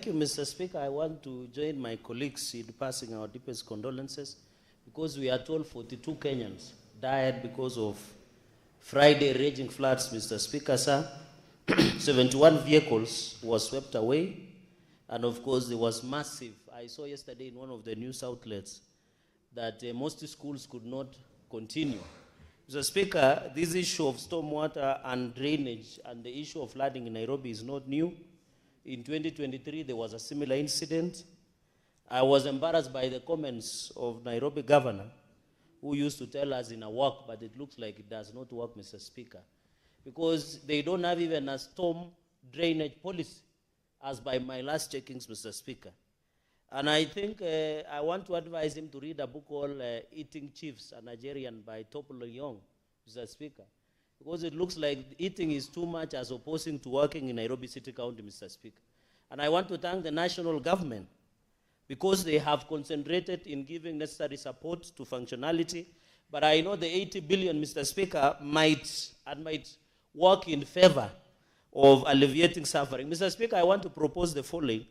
Thank you, Mr. Speaker. I want to join my colleagues in passing our deepest condolences because we are told 42 Kenyans died because of Friday raging floods, Mr. Speaker, sir. 71 vehicles were swept away, and of course there was massive. I saw yesterday in one of the news outlets that most schools could not continue. Mr. Speaker, this issue of stormwater and drainage and the issue of flooding in Nairobi is not new. In 2023, there was a similar incident. I was embarrassed by the comments of Nairobi governor, who used to tell us in a walk, but it looks like it does not work, Mr. Speaker, because they don't have even a storm drainage policy, as by my last checkings, Mr. Speaker. And I think I want to advise him to read a book called Eating Chiefs, a Nigerian by Topolo Young, Mr. Speaker, because it looks like eating is too much as opposing to working in Nairobi City County, Mr. Speaker. And I want to thank the national government because they have concentrated in giving necessary support to functionality. But I know the 80 billion, Mr. Speaker, might work in favor of alleviating suffering. Mr. Speaker, I want to propose the following.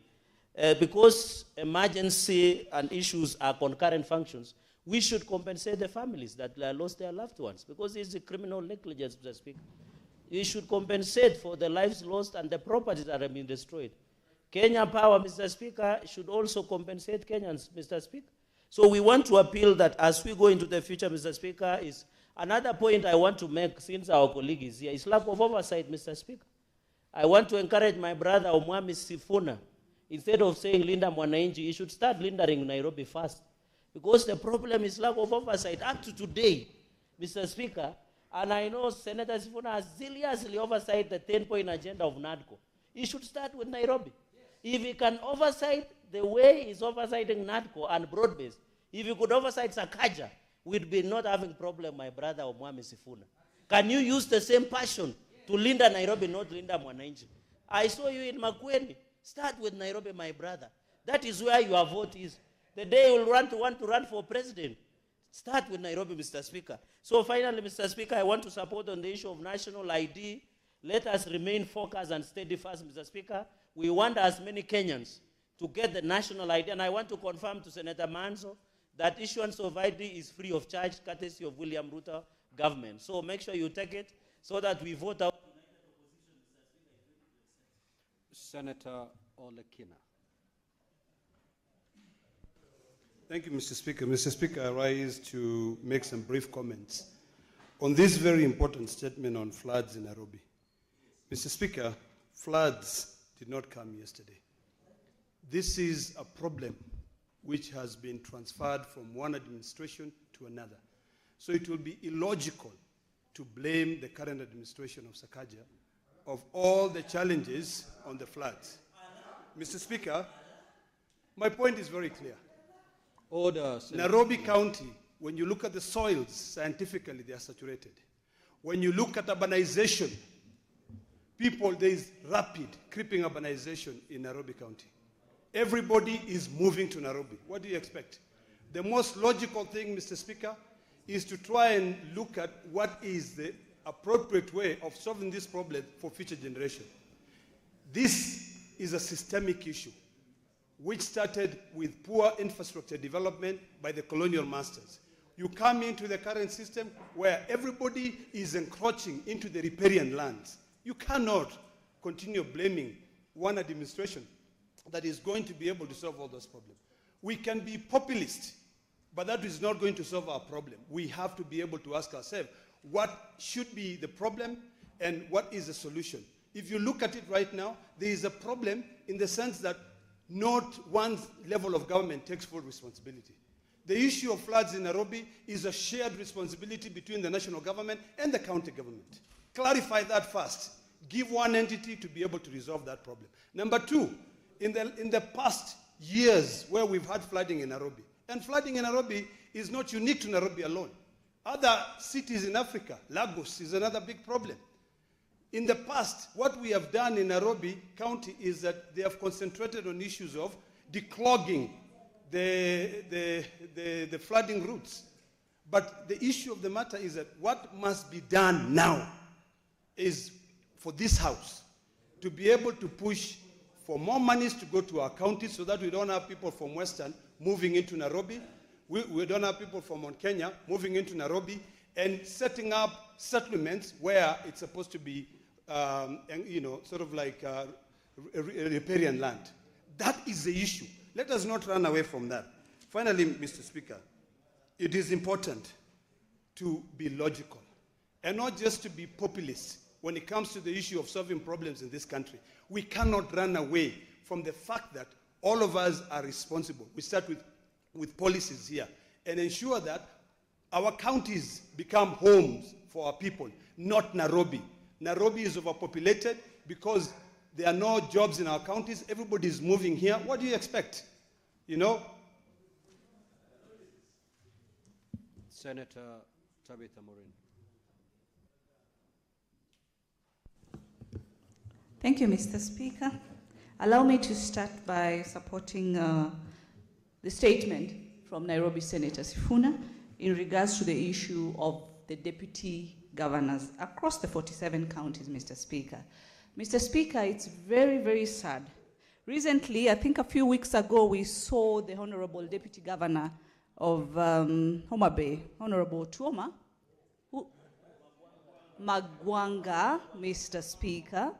Because emergency and issues are concurrent functions, we should compensate the families that lost their loved ones, because it's a criminal negligence, Mr. Speaker. We should compensate for the lives lost and the properties that have been destroyed. Kenya Power, Mr. Speaker, should also compensate Kenyans, Mr. Speaker. So we want to appeal that as we go into the future, Mr. Speaker, is another point I want to make, since our colleague is here, is lack of oversight, Mr. Speaker. I want to encourage my brother, Omwami Sifuna, instead of saying Linda Mwananchi, you should start lindering Nairobi first. Because the problem is lack of oversight. Up to today, Mr. Speaker, and I know Senator Sifuna has zealously oversight the 10-point agenda of NADCO. He should start with Nairobi. Yes. If he can oversight the way he's oversighting NADCO and broad-based, if he could oversight SAKAJA, we'd be not having problem, my brother Omwami Sifuna. Can you use the same passion to Linda Nairobi, not Linda Mwananchi? I saw you in Makueni. Start with Nairobi, my brother. That is where your vote is. The day you will want to run for president, start with Nairobi, Mr. Speaker. So finally, Mr. Speaker, I want to support on the issue of national ID. Let us remain focused and steadfast, Mr. Speaker. We want as many Kenyans to get the national ID. And I want to confirm to Senator Manzo that issuance of ID is free of charge, courtesy of William Ruto government. So make sure you take it so that we vote out. Senator Olekina. Thank you, Mr. Speaker. Mr. Speaker, I rise to make some brief comments on this very important statement on floods in Nairobi. Mr. Speaker, floods did not come yesterday. This is a problem which has been transferred from one administration to another. So it will be illogical to blame the current administration of SAKAJA of all the challenges on the floods. Mr. Speaker, my point is very clear. Order. Nairobi County, when you look at the soils, scientifically they are saturated. When you look at urbanization, there is rapid creeping urbanization in Nairobi County. Everybody is moving to Nairobi. What do you expect? The most logical thing, Mr. Speaker, is to try and look at what is the appropriate way of solving this problem for future generations. This is a systemic issue which started with poor infrastructure development by the colonial masters. You come into the current system where everybody is encroaching into the riparian lands. You cannot continue blaming one administration that is going to be able to solve all those problems. We can be populist, but that is not going to solve our problem. We have to be able to ask ourselves, what should be the problem and what is the solution? If you look at it right now, there is a problem in the sense that not one level of government takes full responsibility. The issue of floods in Nairobi is a shared responsibility between the national government and the county government. Clarify that first. Give one entity to be able to resolve that problem. Number two, in the past years where we've had flooding in Nairobi, and flooding in Nairobi is not unique to Nairobi alone. Other cities in Africa, Lagos is another big problem. In the past, what we have done in Nairobi County is that they have concentrated on issues of declogging the flooding routes. But the issue of the matter is that what must be done now is for this House to be able to push for more monies to go to our counties so that we don't have people from Western moving into Nairobi. We don't have people from Mount Kenya moving into Nairobi, and setting up settlements where it's supposed to be, sort of like riparian land. That is the issue. Let us not run away from that. Finally, Mr. Speaker, it is important to be logical and not just to be populist when it comes to the issue of solving problems in this country. We cannot run away from the fact that all of us are responsible. We start with policies here and ensure that our counties become homes for our people, not Nairobi. Nairobi is overpopulated because there are no jobs in our counties. Everybody is moving here. What do you expect? You know? Senator Tabitha Morin. Thank you, Mr. Speaker. Allow me to start by supporting the statement from Nairobi Senator Sifuna in regards to the issue of the deputy governors across the 47 counties, Mr. Speaker. Mr. Speaker, it's very, very sad. Recently, I think a few weeks ago, we saw the Honorable Deputy Governor of Homa Bay, Honorable Tuoma, Magwanga, Mr. Speaker.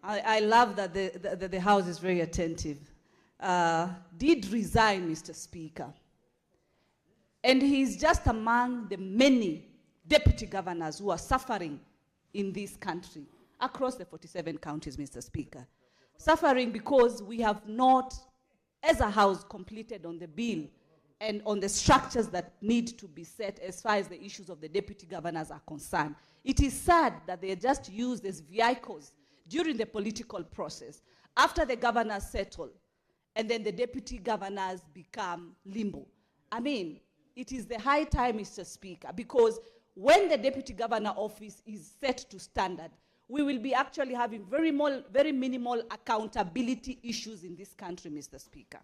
I love that the House is very attentive. Did resign, Mr. Speaker. And he's just among the many deputy governors who are suffering in this country, across the 47 counties, Mr. Speaker. Suffering because we have not, as a House, completed on the bill and on the structures that need to be set as far as the issues of the deputy governors are concerned. It is sad that they are just used as vehicles during the political process, after the governors settle, and then the deputy governors become limbo. I mean, it is the high time, Mr. Speaker, because when the deputy governor office is set to standard, we will be actually having very minimal accountability issues in this country, Mr. Speaker.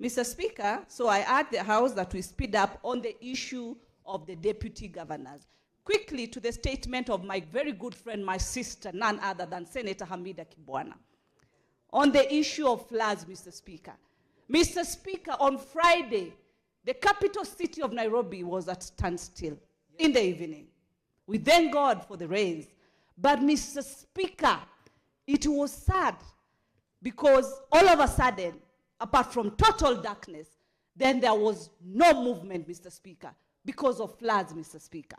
Mr. Speaker, so I urge the House that we speed up on the issue of the deputy governors. Quickly to the statement of my very good friend, my sister, none other than Senator Hamida Kibwana, on the issue of floods, Mr. Speaker. Mr. Speaker, on Friday, the capital city of Nairobi was at standstill in the evening. We thank God for the rains. But Mr. Speaker, it was sad because all of a sudden, apart from total darkness, then there was no movement, Mr. Speaker, because of floods, Mr. Speaker.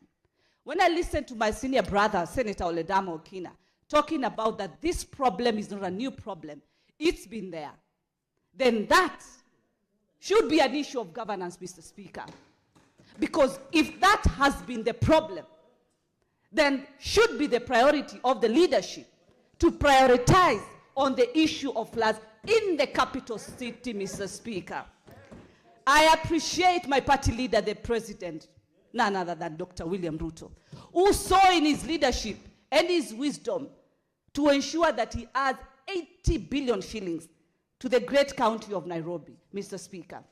When I listened to my senior brother, Senator Ledama Okina, talking about that this problem is not a new problem, it's been there, then that should be an issue of governance, Mr. Speaker. Because if that has been the problem, then should be the priority of the leadership to prioritize on the issue of floods in the capital city, Mr. Speaker. I appreciate my party leader, the president, none other than Dr. William Ruto, who saw in his leadership and his wisdom to ensure that he adds 80 billion shillings to the great county of Nairobi, Mr. Speaker.